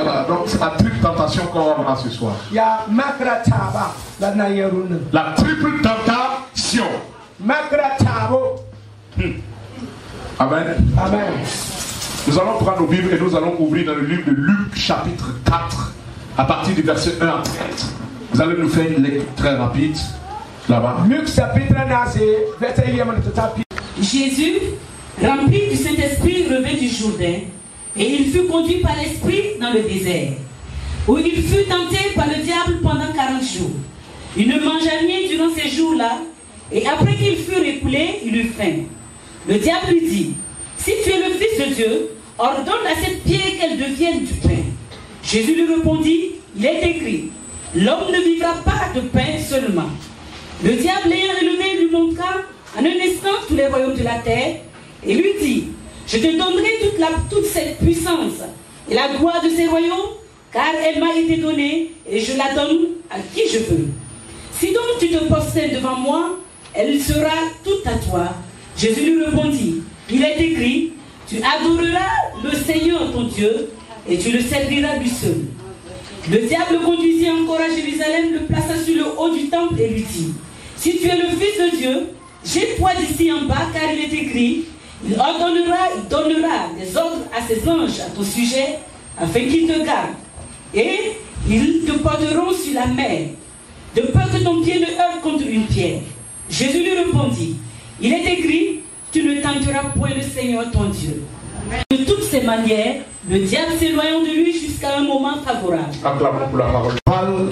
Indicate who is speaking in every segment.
Speaker 1: Voilà, donc c'est la triple tentation qu'on va voir ce soir. La triple tentation. Amen. Amen. Nous allons prendre nos Bibles et nous allons ouvrir dans le livre de Luc chapitre 4 à partir du verset 1 à 13. Vous allez nous faire une lecture très rapide là-bas. Luc chapitre 9 verset 1.
Speaker 2: Jésus, rempli du Saint-Esprit, revint du Jourdain et il fut conduit par l'Esprit dans le désert, où il fut tenté par le diable pendant 40 jours. Il ne mangea rien durant ces jours-là, et après qu'il fut écoulé, il eut faim. Le diable lui dit: si tu es le Fils de Dieu, ordonne à cette pierre qu'elle devienne du pain. Jésus lui répondit: il est écrit, l'homme ne vivra pas de pain seulement. Le diable l'ayant élevé lui montra en un instant tous les royaumes de la terre, et lui dit: je te donnerai toute cette puissance et la gloire de ces royaumes, car elle m'a été donnée, et je la donne à qui je veux. Si donc tu te prosternes devant moi, elle sera toute à toi. Jésus lui répondit: il est écrit, tu adoreras le Seigneur ton Dieu, et tu le serviras lui seul. Le diable le conduisit encore à Jérusalem, le plaça sur le haut du temple et lui dit: si tu es le Fils de Dieu, jette-toi d'ici en bas, car il est écrit, il donnera des ordres à ses anges à ton sujet, afin qu'ils te gardent. Et ils te porteront sur la mer, de peur que ton pied ne heurte contre une pierre. Jésus lui répondit: il est écrit, tu ne tenteras point le Seigneur ton Dieu. De toutes ces manières, le diable s'éloignant de lui jusqu'à un moment favorable.
Speaker 1: Acclamons pour la parole. Parle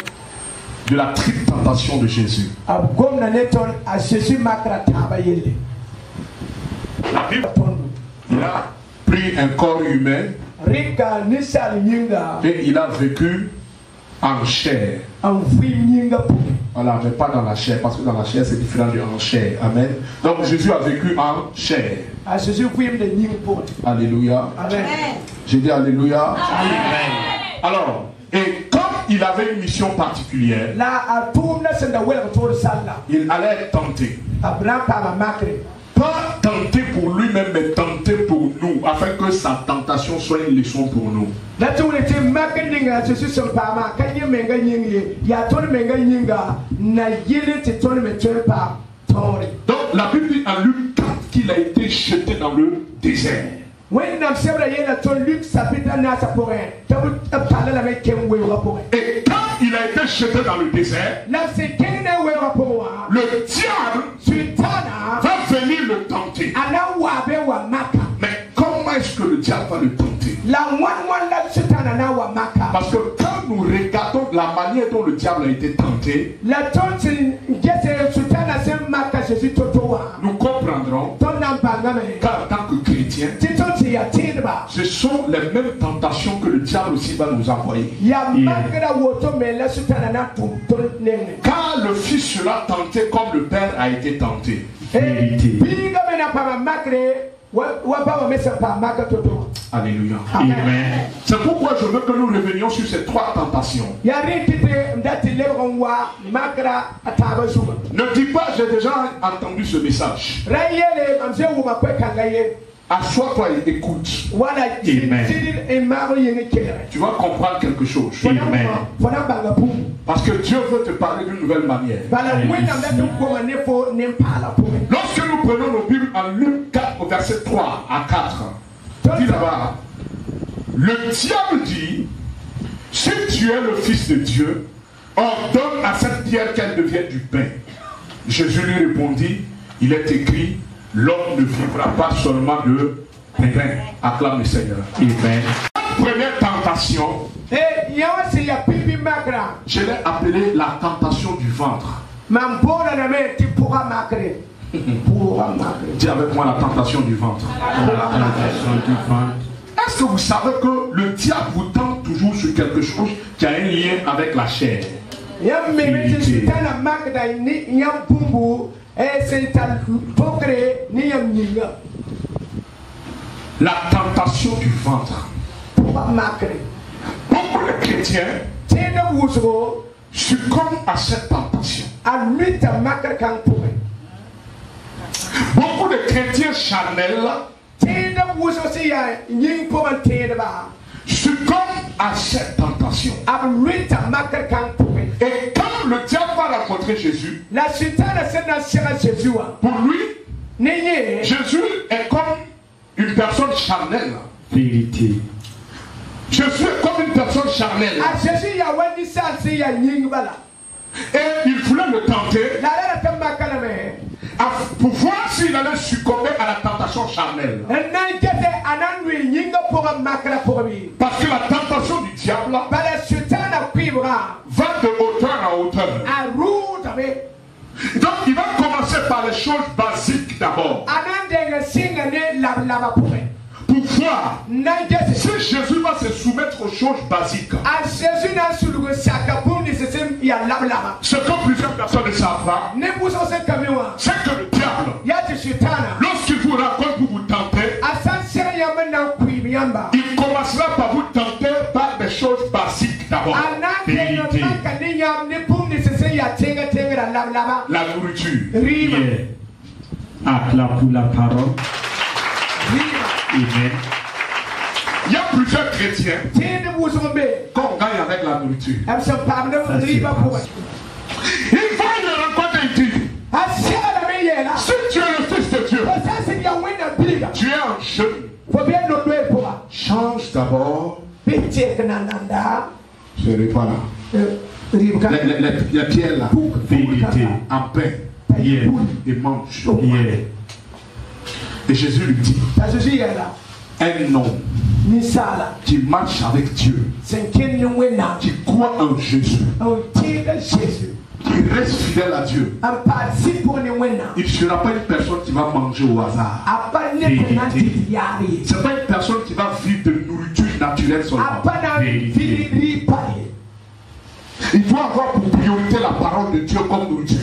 Speaker 1: de la triple tentation de Jésus. La Bible, il a pris un corps humain et il a vécu en chair. Voilà, mais pas dans la chair, parce que dans la chair c'est différent de en chair. Amen. Donc Jésus a vécu en chair. Alléluia. Amen. J'ai dit alléluia. Amen. Alors, et comme il avait une mission particulière, il allait être tenté. Pas tenté pour lui-même, mais tenté pour nous, afin que sa tentation soit une leçon pour nous. Donc la Bible dit en Luc 4 qu'il a été jeté dans le désert. Et quand il a été jeté dans le désert, le diable va venir le tenter. Mais comment est-ce que le diable va le tenter? Parce que quand nous regardons la manière dont le diable a été tenté, nous comprendrons qu'en tant que chrétiens, ce sont les mêmes tentations que le diable aussi va nous envoyer. Car le Fils sera tenté comme le Père a été tenté. Alléluia. Amen. C'est pourquoi je veux que nous revenions sur ces trois tentations. Ne dis pas j'ai déjà entendu ce message. Assois-toi et écoute. Amen. Tu vas comprendre quelque chose. Amen. Parce que Dieu veut te parler d'une nouvelle manière. Lorsque nous prenons nos Bibles en Luc 4 au verset 3 à 4, dit là-bas, le diable dit: si tu es le Fils de Dieu, ordonne à cette pierre qu'elle devienne du pain. Jésus lui répondit: il est écrit, l'homme ne vivra pas seulement de pain. Acclame le Seigneur. Amen. Première tentation, je l'ai appelée la tentation du ventre. Dis avec moi la tentation du ventre. La tentation du ventre. Est-ce que vous savez que le diable vous tente toujours sur quelque chose qui a un lien avec la chair? La tentation du ventre. Beaucoup de chrétiens succombent à cette tentation. Beaucoup de chrétiens charnels succombent à cette tentation. Et quand le diable va rencontrer Jésus, pour lui, Jésus est comme une personne charnelle.
Speaker 3: Vérité.
Speaker 1: Jésus est comme une personne charnelle. Et il voulait le tenter pour voir s'il allait succomber à la tentation charnelle. Parce que la tentation du diable va de hauteur en hauteur. Donc il va commencer par les choses basiques d'abord. Pour voir si Jésus va se soumettre aux choses basiques. Ce que plusieurs personnes ne savent pas, c'est que le diable, lorsqu'il vous raconte pour vous tenter, il commencera par vous tenter par des choses basiques d'abord. La nourriture.
Speaker 3: Acclame pour la parole. Amen.
Speaker 1: Il y a plusieurs chrétiens qu'on gagne avec la nourriture. Il va le rencontrer et dire, si tu es le fils de Dieu, tu es un jeune, change d'abord. Je ne pas là. Les pierres là, vérité, en pain, et mange. Et Jésus lui dit, un homme qui marche avec Dieu, qui croit en Jésus, qui reste fidèle à Dieu, il ne sera pas une personne qui va manger au hasard. Ce n'est pas une personne qui va vivre de nourriture naturelle seulement. Il doit avoir pour priorité la parole de Dieu comme nourriture.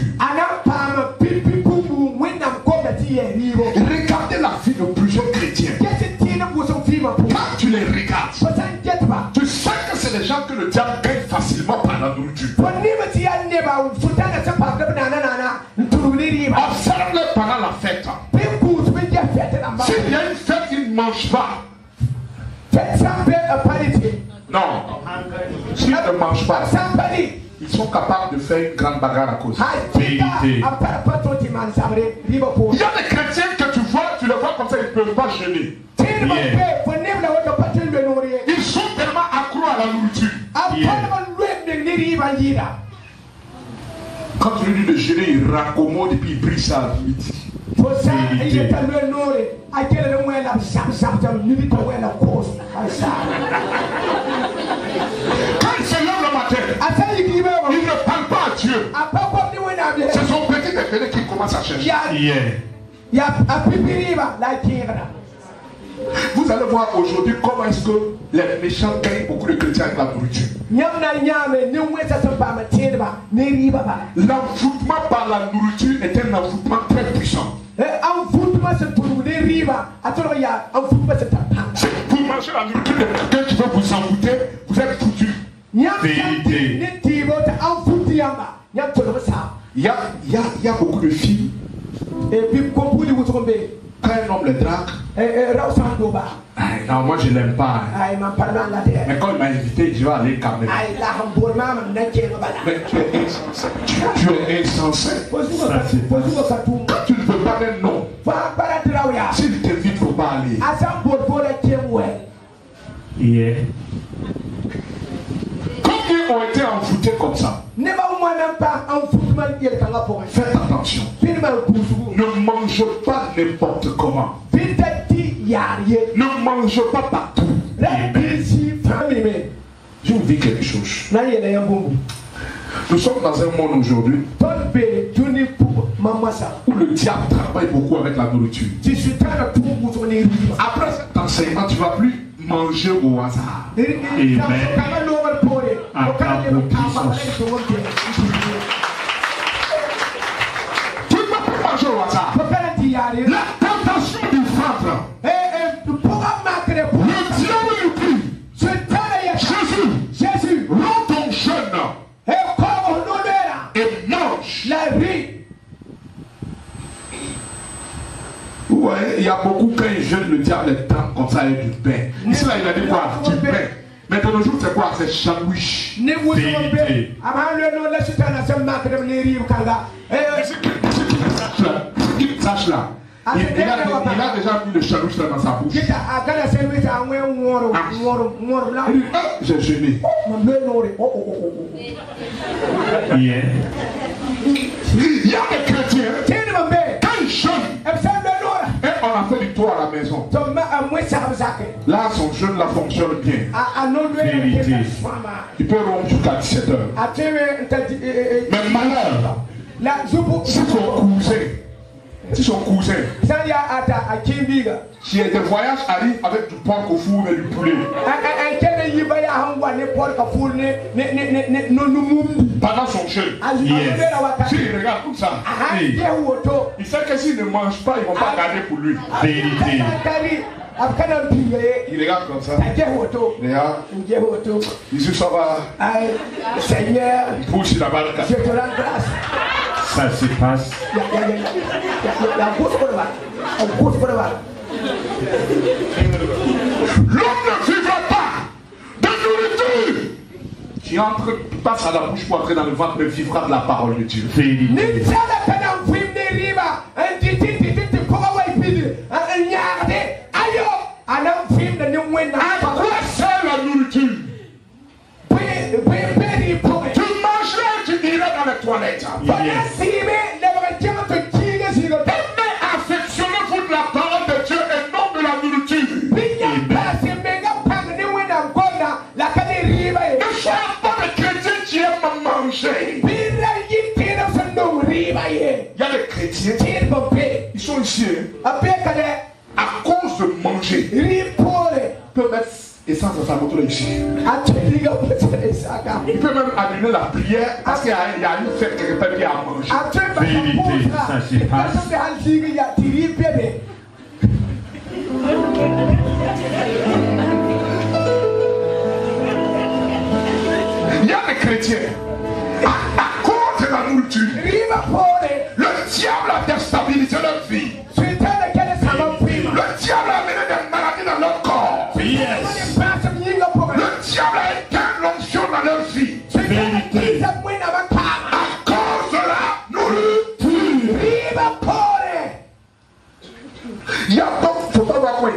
Speaker 1: Regardez la vie de plusieurs chrétiens. Quand tu les regardes, tu sais que c'est des gens que le diable gagne facilement par la nourriture. Observe-les pendant la fête. S'il y a une fête, ils ne mangent pas. Non. S'ils ne mangent pas, ils sont capables de faire une grande bagarre à cause. Vérité. Il y a des chrétiens que tu vois, tu les vois comme ça, ils ne peuvent pas jeûner. Ils sont tellement accros à la nourriture. Quand tu lui dis de jeûner, il raccommode et puis il brise ça à midi. Quand il se lève le matin, il ne parle pas à Dieu. C'est son petit déjeuner qui commence à chercher. Vous allez voir aujourd'hui comment est-ce que les méchants gagnent beaucoup de chrétiens avec la nourriture. L'envoûtement par la nourriture est un envoûtement très puissant. Pour manger la nourriture de quelqu'un qui veut vous envoûter, vous êtes foutu. Vérité. Il y a beaucoup de filles. Quand un homme le drague, non, moi je l'aime pas. Mais quand il m'a invité, je vais aller quand même. Mais tu es insensé. Tu ne peux pas dire non. S'il t'invite, il ne faut pas aller. Combien ont été envoûtés comme ça? Faites attention. Ne mange pas n'importe comment. Ne mange pas partout. Je vous dis quelque chose. Nous sommes dans un monde aujourd'hui où le diable travaille beaucoup avec la nourriture. Après cet enseignement, tu ne vas plus manger au hasard.
Speaker 3: Amen.
Speaker 1: Tu ne vas plus manger au hasard. La tentation du ventre. Le diable lui dit, Jésus, rends ton jeûne et mange. Ouais, il y a beaucoup quand ils jeûnent, le diable est temps comme ça avec du pain. Ici là, il a dit quoi? Du pain. Mais de nos jours, c'est quoi? C'est sandwich.
Speaker 3: Vérité.
Speaker 1: Sache là. Il a déjà mis le sandwich dans sa bouche. J'ai gêné.
Speaker 3: Yeah.
Speaker 1: Il y a des chrétiens, quand ils jeûnent, et on a fait du toit à la maison. Là, son jeûne là fonctionne bien.
Speaker 3: Vérité.
Speaker 1: Il peut rompre jusqu'à 17 h. Mais malheur, si son cousin, si des voyages arrivent avec du porc au four et du poulet, pendant son jeûne, s'il regarde comme ça, il sait que s'il ne mange pas, ils ne vont pas garder pour lui.
Speaker 3: Vérité.
Speaker 1: Il regarde comme ça. Regarde. Il dit ça va.
Speaker 3: Seigneur,
Speaker 1: il pousse la barque.
Speaker 3: Je te rends grâce.
Speaker 1: Ça se passe. L'homme ne vivra pas de nourriture qui passe à la bouche pour entrer dans le ventre, mais vivra de la parole de Dieu. À quoi sert la nourriture? Tu mangeras, tu iras dans les toilettes. Affectionnez-vous de la parole de Dieu et non de la nourriture. Ne sois pas le chrétien qui aime manger. Il y a des chrétiens, ils sont ici à cause de manger. Ils peuvent mettre essence dans sa moto ici. Il peut même annuler la prière parce qu'il y a une fête quelque part qui a à manger.
Speaker 3: Vérité, ça se passe.
Speaker 1: Il y a des chrétiens à cause de la nourriture. Le diable a déstabilisé leur vie. Le diable a amené des maladies dans leur corps.
Speaker 3: Yes.
Speaker 1: Le diable a éteint l'onction dans leur vie.
Speaker 3: Vérité.
Speaker 1: À cause de la nourriture. Il y a donc, il ne faut pas voir quoi il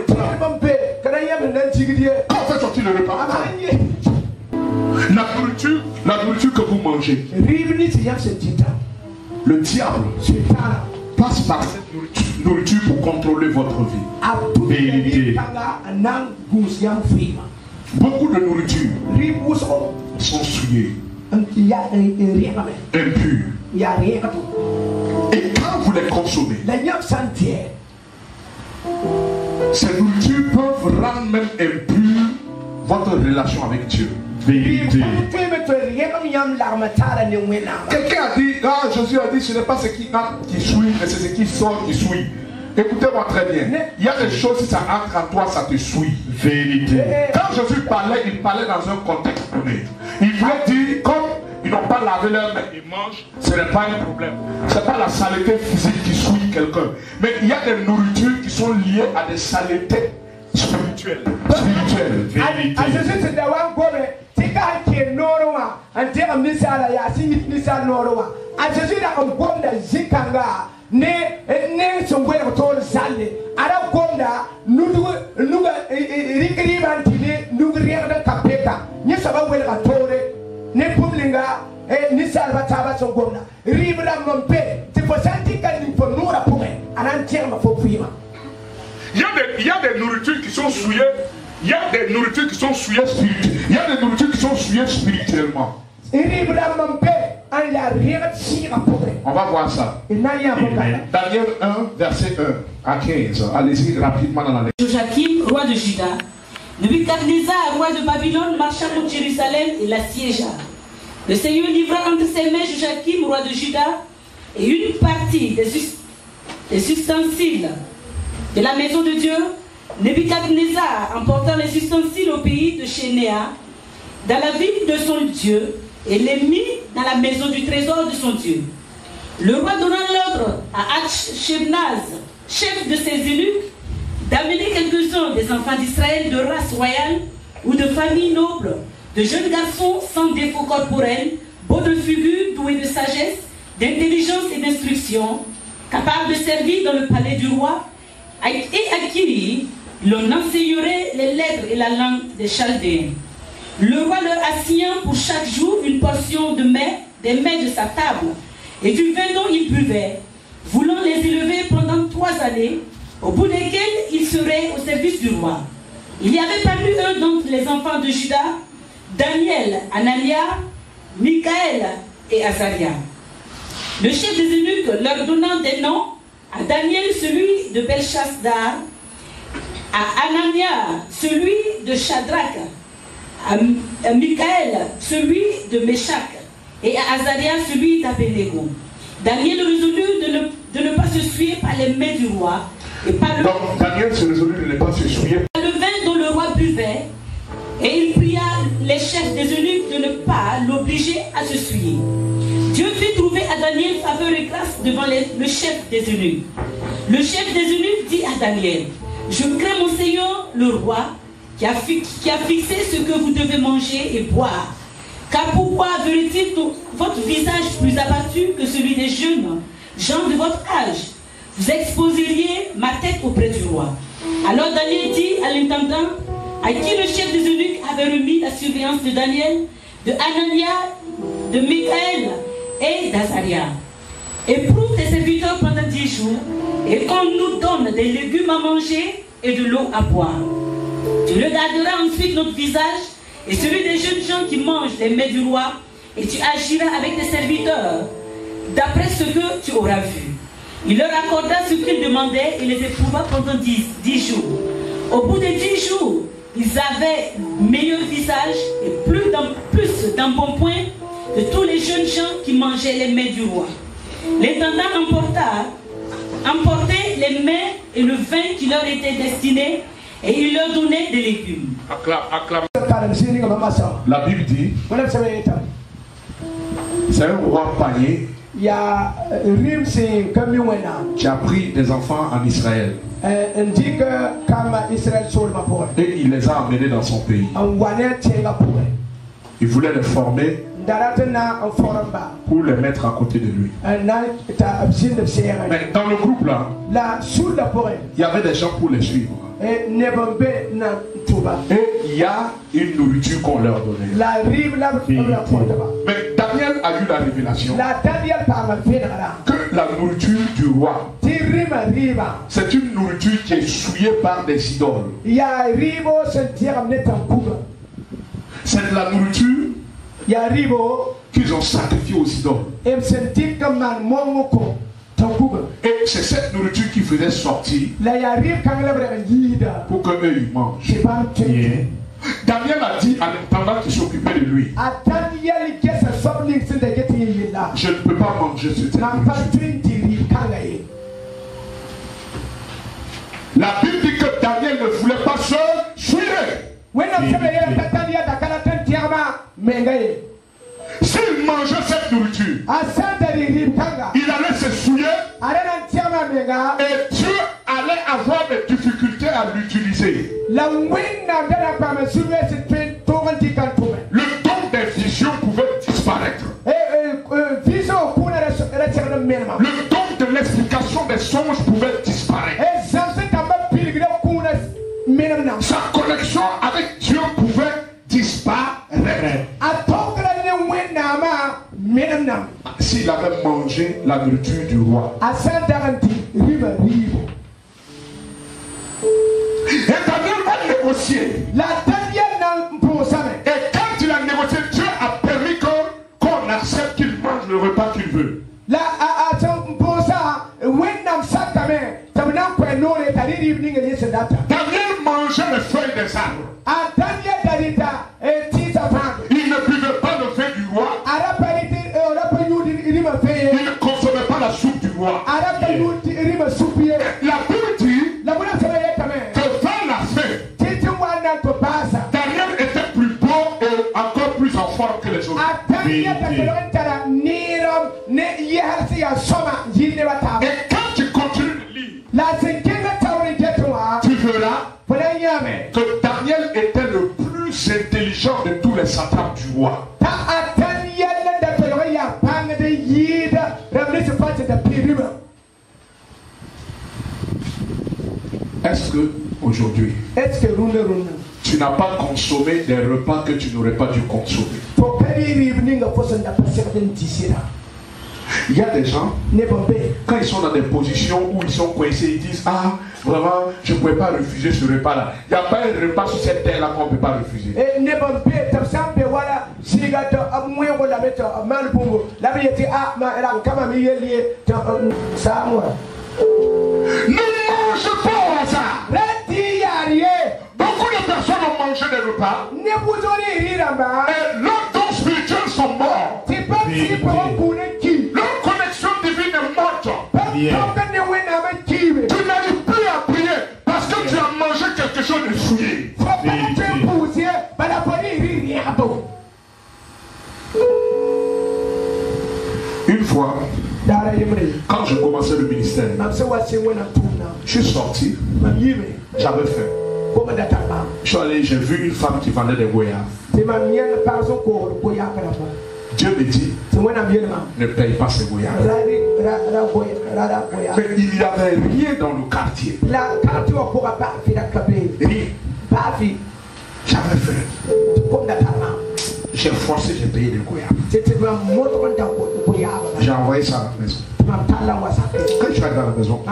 Speaker 1: quand on fait sortir le repas, la nourriture que vous mangez, le diable passe par cette nourriture pour contrôler votre vie.
Speaker 3: Vérité.
Speaker 1: Beaucoup de nourriture sont souillées, impures. Et quand vous les consommez, ces nourritures peuvent rendre même impure votre relation avec Dieu.
Speaker 3: Vérité.
Speaker 1: Quelqu'un a dit, Jésus a dit, ce n'est pas ce qui entre qui souille, mais c'est ce qui sort qui souille. Écoutez-moi très bien. Il y a des choses, si ça entre en toi, ça te souille.
Speaker 3: Vérité.
Speaker 1: Quand Jésus parlait, il parlait dans un contexte donné. Il voulait dire, comme ils n'ont pas lavé leurs mains, ils mangent, ce n'est pas un problème. Ce n'est pas la saleté physique qui souille quelqu'un. Mais il y a des nourritures qui sont liées à des saletés spirituelles.
Speaker 3: Vérité.
Speaker 4: ne songwe ko tol salle ara gonda nudu rikribanti nudu riada kapeka ni sababu ka tore ne publinga ni salva taba songonda ribra mompe ti posanti kan ni ponura pume anan tierma fo fima.
Speaker 1: Il y a des nourritures qui sont souillées. Il y a des nourritures qui sont souillées spirituellement. Il y a des nourritures qui sont souillées spirituellement. On va voir ça. Daniel 1, verset 1 à 15. Allez-y rapidement dans la lecture.
Speaker 2: Joachim, roi de Juda, Nebuchadnezzar, roi de Babylone, marcha contre Jérusalem et l'assiégea. Le Seigneur livra entre ses mains Joachim, roi de Juda, et une partie des ustensiles de la maison de Dieu. Nebuchadnezzar emporta les ustensiles au pays de Chénéa, dans la ville de son Dieu, et les mit dans la maison du trésor de son Dieu. Le roi donna l'ordre à Hatshepnaz, chef de ses eunuques, d'amener quelques-uns des enfants d'Israël de race royale ou de famille noble, de jeunes garçons sans défaut corporel, beaux de figure, doués de sagesse, d'intelligence et d'instruction, capables de servir dans le palais du roi, et à qui l'on enseignerait les lettres et la langue des Chaldéens. Le roi leur assigna pour chaque jour une portion des mets de sa table et du vin dont ils buvaient, voulant les élever pendant 3 années, au bout desquelles ils seraient au service du roi. Il y avait parmi eux donc les enfants de Juda, Daniel, Anania, Michaël et Azaria. Le chef des eunuques leur donnant des noms, à Daniel celui de Belchazdar, à Anania celui de Shadrach, à Michaël celui de Meshach et à Azaria celui d'Abednego. Daniel résolut de ne pas se souiller par les mains du roi et par le...
Speaker 1: Donc Daniel se résolut de ne pas se souiller.
Speaker 2: Le vin dont le roi buvait, et il pria les chefs des eunuques de ne pas l'obliger à se souiller. Dieu fit trouver à Daniel faveur et grâce devant le chef des eunuques. Le chef des eunuques dit à Daniel, je crains mon Seigneur le roi qui a fixé ce que vous devez manger et boire. Car pourquoi verrait-il votre visage plus abattu que celui des jeunes gens de votre âge? Vous exposeriez ma tête auprès du roi. Alors Daniel dit à l'intendant, à qui le chef des eunuques avait remis la surveillance de Daniel, de Anania, de Michaël et d'Azaria, éprouve tes serviteurs pendant 10 jours, et qu'on nous donne des légumes à manger et de l'eau à boire. Tu regarderas ensuite notre visage et celui des jeunes gens qui mangent les mets du roi, et tu agiras avec tes serviteurs d'après ce que tu auras vu. Il leur accorda ce qu'ils demandaient et les éprouva pendant 10 jours. Au bout de 10 jours, ils avaient meilleur visage et plus d'embonpoint de tous les jeunes gens qui mangeaient les mets du roi. L'intendant emportait les mets et le vin qui leur était destiné, et il leur donnait des légumes.
Speaker 1: Acclame. La Bible dit, c'est un roi panier qui a pris des enfants en Israël et il les a emmenés dans son pays. Il voulait les former pour les mettre à côté de lui. Mais dans le groupe là, il y avait des gens pour les suivre. Et il y a une nourriture qu'on leur donnait. Mais Daniel a eu la révélation que la nourriture du roi, c'est une nourriture qui est souillée par des idoles. C'est de la nourriture qu'ils ont sacrifiée aux idoles. Et c'est cette nourriture qui faisait sortir pour qu'eux ils mangent. Yeah. Daniel a dit à l'intendant qui s'occupait de lui, je ne peux pas manger cette nourriture. La Bible dit que Daniel ne voulait pas se souiller. S'il mangeait cette nourriture, il allait se souiller et Dieu allait avoir des difficultés à l'utiliser. Le don des visions pouvait disparaître. Le don de l'explication des songes pouvait disparaître. Sa connexion avec Dieu pouvait disparaître. S'il avait mangé la nourriture du roi. Et Daniel va négocier. Et quand il a négocié, Dieu a permis qu'on accepte qu'il mange le repas qu'il veut. Daniel mangeait les feuilles des arbres. Il ne buvait pas le vin du roi. Il ne consommait pas la soupe du roi. La Bible dit que vers la fin, Daniel était plus beau et encore plus en forme que les autres. Et quand tu continues de lire, tu verras que Daniel était le plus les satrapes du roi. Est-ce que aujourd'hui, tu n'as pas consommé des repas que tu n'aurais pas dû consommer? Il y a des gens, quand ils sont dans des positions où ils sont coincés, ils disent: ah, vraiment, je ne pouvais pas refuser ce repas-là. Il n'y a pas un repas sur cette terre-là qu'on ne peut pas refuser. Ne mange pas au hasard. Beaucoup de personnes ont mangé des repas et leurs dons spirituels sont morts. Leur connexion divine est morte. Tu n'arrives plus à prier parce que tu as mangé quelque chose de souillé. Une fois, quand je commençais le ministère, je suis sorti, j'avais faim. Je suis allé, j'ai vu une femme qui vendait des goyaves. Dieu me dit: ne paye pas ces goyaves. Mais il n'y avait rien dans le quartier. Rien. J'avais faim. J'ai forcé, j'ai payé des goyaves. J'ai envoyé ça à la maison. Quand je suis arrivé à la maison,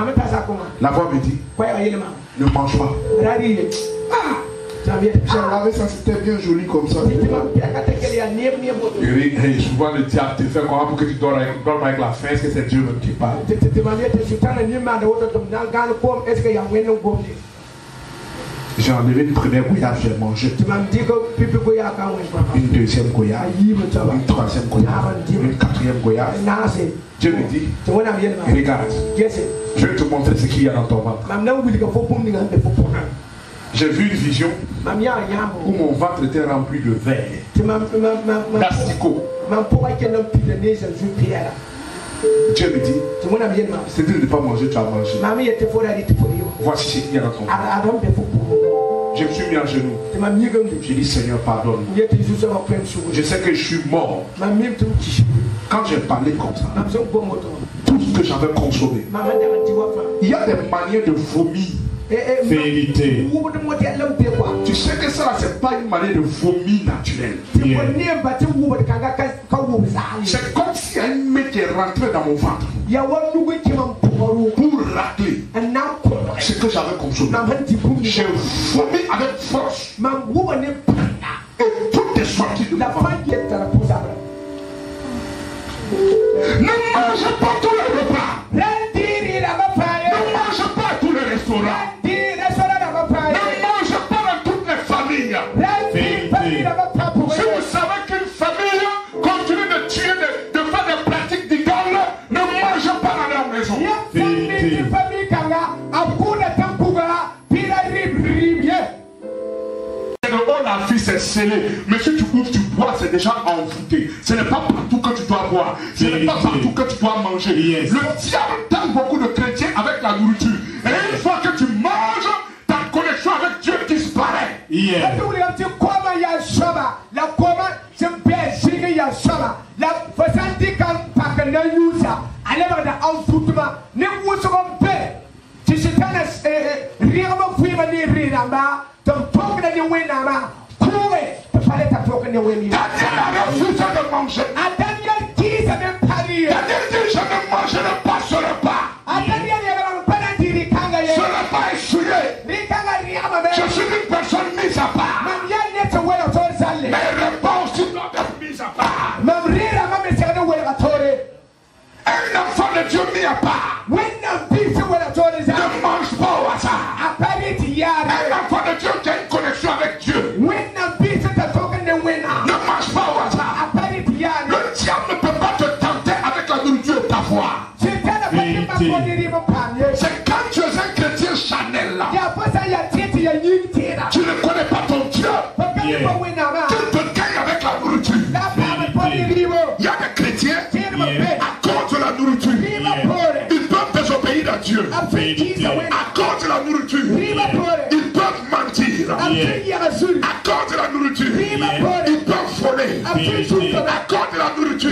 Speaker 1: la voix me dit: ne mange pas. J'avais ça, c'était bien joli comme ça. Et souvent le diable te fait comment pour que tu dormes avec la faim. Est-ce que c'est Dieu même qui parle? J'ai enlevé une première goyave, j'ai mangé. Une deuxième goyave, une troisième goyave, une quatrième goyave. Dieu me dit: regarde, je vais te montrer ce qu'il y a dans ton ventre. J'ai vu une vision où mon ventre était rempli de verre, d'asticots. Dieu me dit: c'est de ne pas manger, tu as mangé. Voici ce qu'il y a dans ton ventre. Je me suis mis à genoux. J'ai dit: Seigneur, pardonne. Je sais que je suis mort. Quand j'ai parlé comme ça, tout ce que j'avais consommé, il y a des manières de vomir.
Speaker 3: Vérité.
Speaker 1: Tu sais que ça là, c'est pas une manière de vomir naturelle. C'est comme si un mec est rentré dans mon ventre pour racler ce que j'avais consommé. J'ai vomi avec force et tout est sorti de mon ventre. Ne mangez pas tous les repas. Ne mangez pas à tous les restaurants. Ne mangez pas dans toutes les familles. Si vous savez qu'une famille continue de tuer, de faire des pratiques d'idoles, ne mangez pas dans leur maison. La vie c'est scellé, mais si tu ouvres, tu bois, c'est déjà envoûté. Ce n'est pas partout que tu dois boire, ce n'est pas partout que tu dois manger. Le diable tente beaucoup de chrétiens avec la nourriture. Et une fois que tu manges, ta connexion avec Dieu disparaît. Daniel a refusé de manger. Daniel dit: je ne mangerai pas ce repas. Ce repas est souillé. Je suis une personne mise à part. Mes repas aussi doivent être mis à part. Un enfant de Dieu mis à part ne mange pas au hasard. Un enfant de Dieu qui a une connexion avec Dieu ne mange pas au hasard. Le diable ne peut pas te tenter avec la nourriture de ta foi. C'est quand tu es un chrétien Chanel là, tu ne connais pas ton Dieu, tu te gagnes avec la nourriture. Il y a des chrétiens, à cause de la nourriture, ils peuvent désobéir à Dieu. À cause de la nourriture, ils peuvent mentir. À cause de la nourriture, ils peuvent
Speaker 3: Vérité.
Speaker 1: À cause de la nourriture,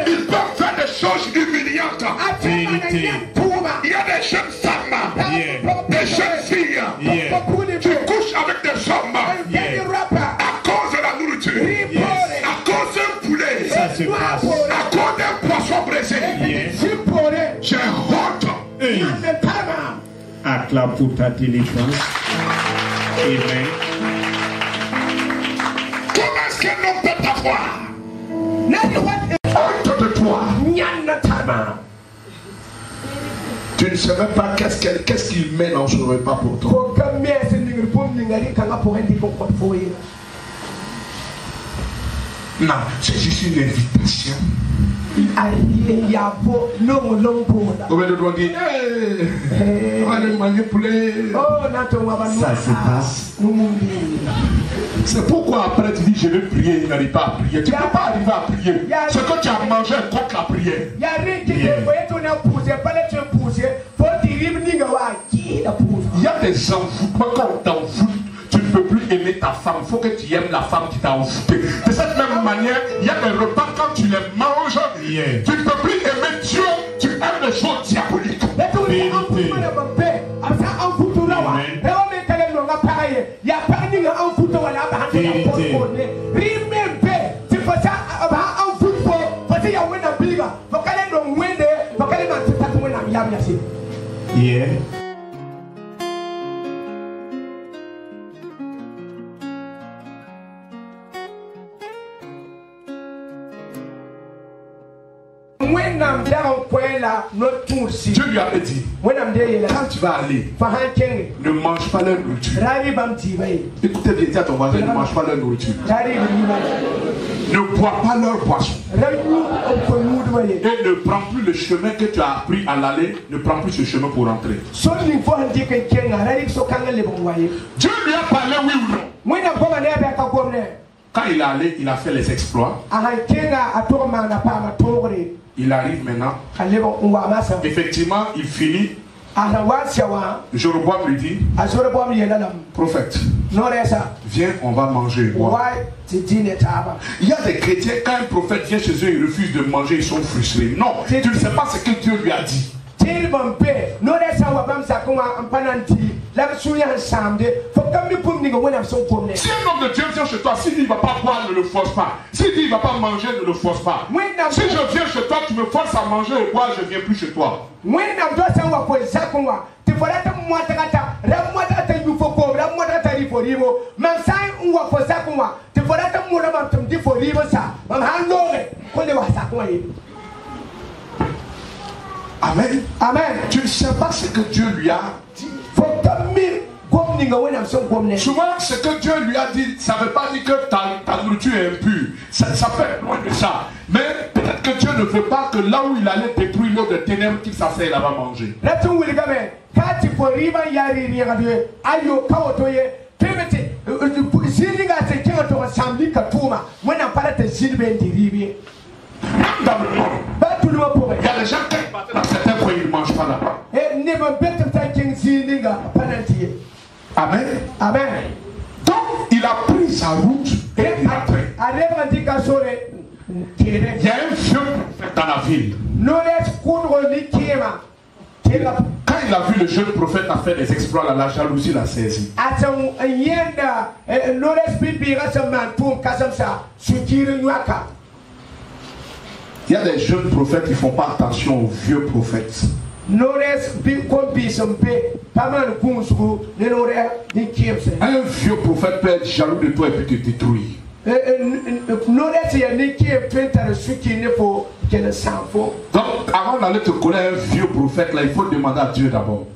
Speaker 1: ils peuvent faire des choses humiliantes.
Speaker 3: Vérité.
Speaker 1: Il y a des jeunes femmes, des jeunes filles qui couchent avec des hommes à cause de la nourriture, à cause d'un poulet,
Speaker 3: Ça se passe.
Speaker 1: à cause d'un poisson brisé. J'ai honte.
Speaker 3: Hey. Acclame pour ta délivrance. Amen.
Speaker 1: Comment est-ce qu'un homme peut t'avoir? Honte de toi. Tu ne sais même pas qu'est-ce qu'il met dans ce repas pour toi. Non, c'est juste une invitation. Au lieu de toi dire, on va aller manger poulet.
Speaker 3: Ça se passe.
Speaker 1: C'est pourquoi après tu dis je vais prier, il n'arrive pas à prier. Tu ne peux pas arriver à prier. Ce que tu as mangé contre la prière. Il y a des envoûtements quand on t'envoûte. Tu ne peux plus aimer ta femme. Il faut que tu aimes la femme qui t'a envoûté. De cette même manière, il y a des repas quand tu les manges. Tu ne peux plus aimer Dieu. Tu aimes les choses diaboliques.
Speaker 3: Yeah.
Speaker 1: Dieu lui avait dit, quand tu vas aller, ne mange pas leur nourriture. Écoutez bien, dis à ton voisin, ne mange pas leur nourriture. Ne bois pas leur boisson. Et ne prends plus le chemin que tu as appris à l'aller, ne prends plus ce chemin pour rentrer. Dieu lui a parlé, oui ou non? Quand il est allé, il a fait les exploits. Il arrive maintenant. Effectivement, il finit. Jéroboam lui dit, prophète, viens, on va manger. Il y a des chrétiens, quand un prophète vient chez eux, ils refusent de manger, ils sont frustrés. Non, tu ne sais pas ce que Dieu lui a dit. Si un homme de Dieu vient chez toi, s'il dit il ne va pas boire, ne le force pas. S'il dit il ne va pas manger, ne le force pas. Si je viens chez toi, tu me forces à manger et boire, je ne viens plus chez toi. Amen. Amen. Tu ne sais pas ce que Dieu lui a dit. Souvent, ce que Dieu lui a dit, ça ne veut pas dire que ta nourriture est impure. Ça peut être loin de ça. Mais peut-être que Dieu ne veut pas que là où il allait détruire l'eau de ténèbres, qu'il s'asseye là-bas manger. Dans le monde, il y a des gens qui partent dans certains coins, ils ne mangent pas là-bas. Amen. Amen. Donc, il a pris sa route et il a pris. Il y a un vieux prophète dans la ville. Quand il a vu le jeune prophète a fait des exploits, là, la jalousie l'a saisi. Il y a des jeunes prophètes qui ne font pas attention aux vieux prophètes. Un vieux prophète peut être jaloux de toi et puis te détruire. Donc, avant d'aller te coller un vieux prophète, là, il faut demander à Dieu d'abord.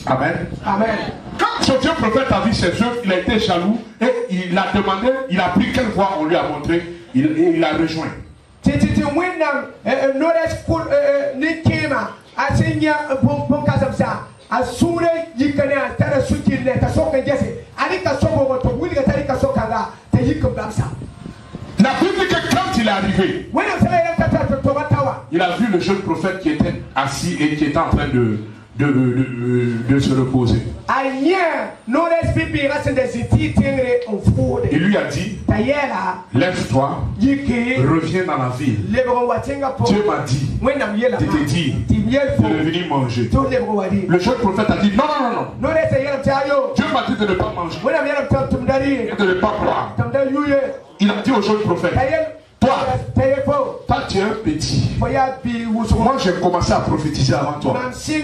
Speaker 1: Amen. Amen. Quand ce vieux prophète a vu ses œuvres, il a été jaloux et il a demandé, il a pris quelle voie on lui a montré, il a rejoint. La Bible dit que quand il est arrivé, il a vu le jeune prophète qui était assis et qui était en train de de se reposer. Il lui a dit, lève-toi, reviens dans la ville. Dieu m'a dit de te dire de venir manger. Le jeune prophète a dit, non. Dieu m'a dit de ne pas manger et de ne pas boire. Il a dit au jeune prophète, toi tu es un petit. Moi j'ai commencé à prophétiser avant toi. C'est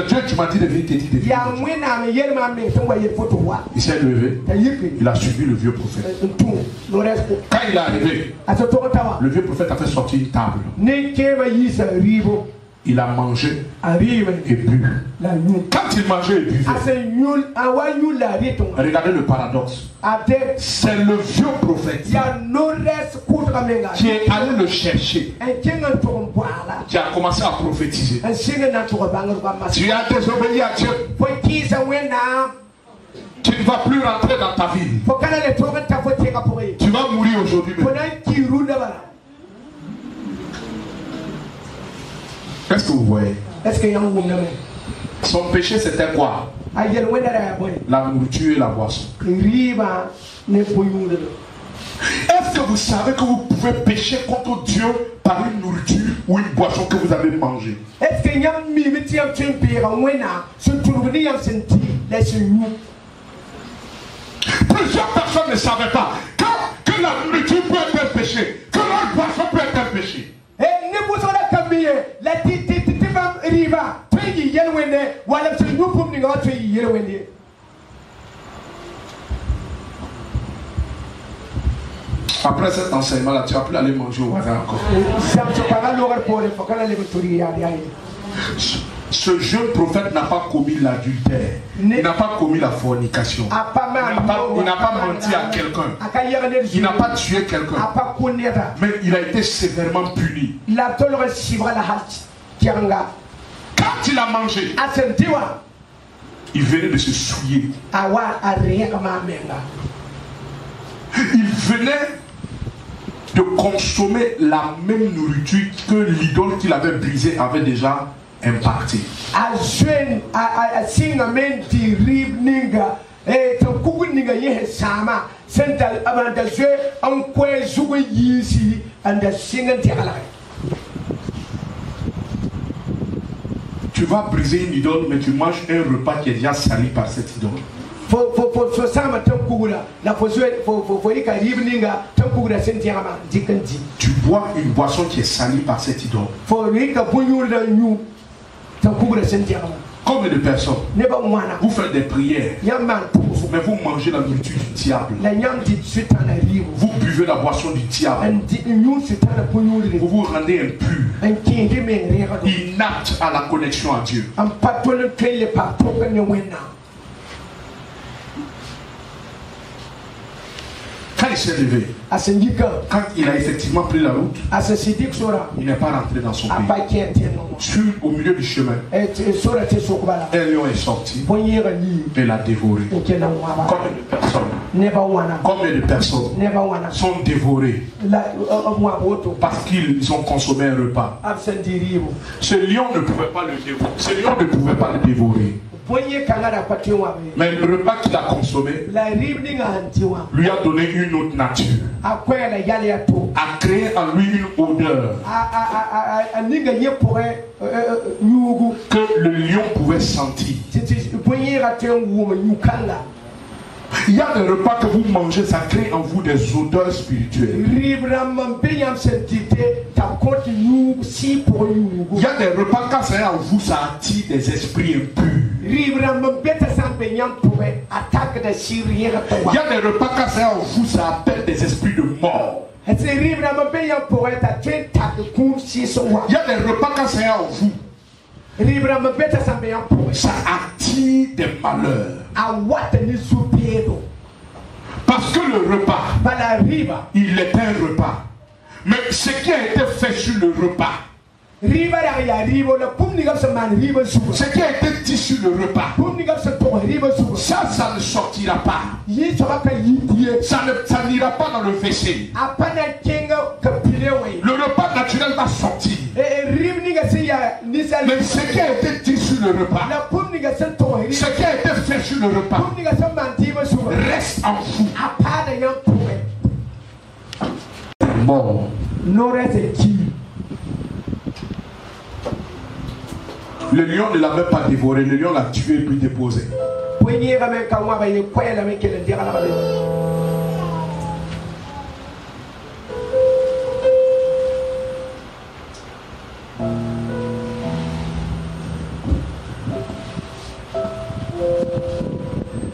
Speaker 1: Dieu qui m'a dit de venir te dire de venir. Il s'est levé, il a suivi le vieux prophète. Quand il est arrivé, le vieux prophète a fait sortir une table. Il a mangé et bu. Quand il mangeait et buvait, regardez le paradoxe. C'est le vieux prophète qui est allé le chercher, qui a commencé à prophétiser. Tu as désobéi à Dieu. Tu ne vas plus rentrer dans ta ville. Tu vas mourir aujourd'hui. Qu'est-ce que vous voyez? Son péché c'était quoi? La nourriture et la boisson. Est-ce que vous savez que vous pouvez pécher contre Dieu par une nourriture ou une boisson que vous avez mangée? Plusieurs personnes ne savaient pas que la nourriture peut être un péché, que la boisson peut être un péché. Après cet enseignement-là, tu vas plus aller manger au voisin encore. Ce jeune prophète n'a pas commis l'adultère, il n'a pas commis la fornication, il n'a pas menti à quelqu'un, il n'a pas tué quelqu'un, mais il a été sévèrement puni. Quand il a mangé, il venait de se souiller. Il venait de consommer la même nourriture que l'idole qu'il avait brisée avait déjà imparti. Tu vas briser une idole, mais tu manges un repas qui est déjà sali par cette idole. Tu bois une boisson qui est salie par cette idole. Combien de personnes vous faites des prières, mais vous mangez la nourriture du diable. Vous buvez la boisson du diable. Vous vous rendez impur, inapte à la connexion à Dieu. Quand il s'est levé, quand il a effectivement pris la route, il n'est pas rentré dans son pays. Au milieu du chemin, un lion est sorti et l'a dévoré. Combien de personnes sont dévorées parce qu'ils ont consommé un repas? Ce lion ne pouvait pas le dévorer. Ce lion ne pouvait pas le dévorer. Mais le repas qu'il a consommé lui a donné une autre nature, a créé en lui une odeur que le lion pouvait sentir. Il y a des repas que vous mangez, ça crée en vous des odeurs spirituelles. Il y a des repas, quand c'est en vous, ça attire des esprits impurs. Il y a des repas, quand c'est en vous, ça appelle des esprits de mort. Il y a des repas, quand c'est en vous, ça attire des malheurs. Parce que le repas, il est un repas. Mais ce qui a été fait sur le repas, ce qui a été dit sur le repas, ça ne sortira pas. Ça n'ira pas dans le WC. Le repas naturel va sortir. Mais ce qui a été dit sur le repas, ce qui a été fait sur le repas, reste en vous. Bon. Le lion ne l'a même pas dévoré, le lion l'a tué puis déposé.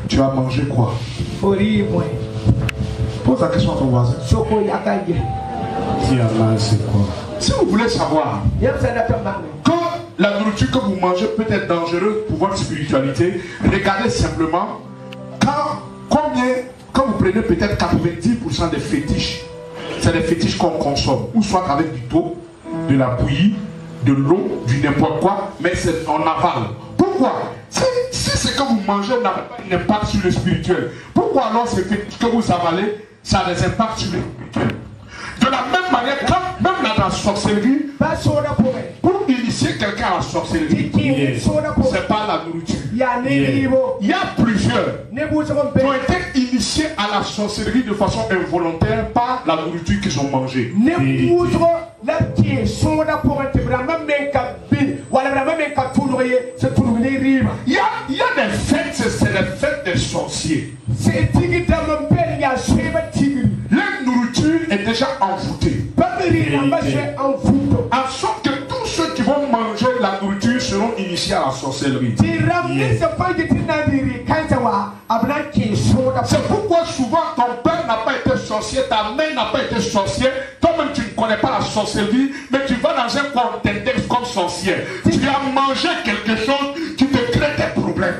Speaker 1: Tu as mangé quoi? Pose la question à ton voisin.
Speaker 3: Qui a mangé quoi?
Speaker 1: Si vous voulez savoir que la nourriture que vous mangez peut être dangereuse pour votre spiritualité, regardez simplement quand vous prenez peut-être 90% des fétiches, c'est des fétiches qu'on consomme, ou soit avec du taux, de la bouillie, de l'eau, du n'importe quoi, mais c'est en aval. Pourquoi? Si ce que vous mangez n'a pas un impact sur le spirituel, pourquoi alors ces fétiches que vous avalez, ça a des impacts sur le spirituel? De la même manière, quand même dans la sorcellerie, pour initier quelqu'un à la sorcellerie, c'est pas la nourriture. Il y a plusieurs qui ont été initiés à la sorcellerie de façon involontaire par la nourriture qu'ils ont mangée. Il y a des fêtes, c'est les fêtes des sorciers. La nourriture est déjà envoûtée. En sorte que tous ceux qui vont manger la nourriture seront initiés à la sorcellerie. C'est pourquoi souvent ton père n'a pas été sorcier, ta mère n'a pas été sorcière, toi-même tu ne connais pas la sorcellerie, mais tu vas dans un contexte comme sorcière. Tu as mangé quelque chose qui te crée des problèmes.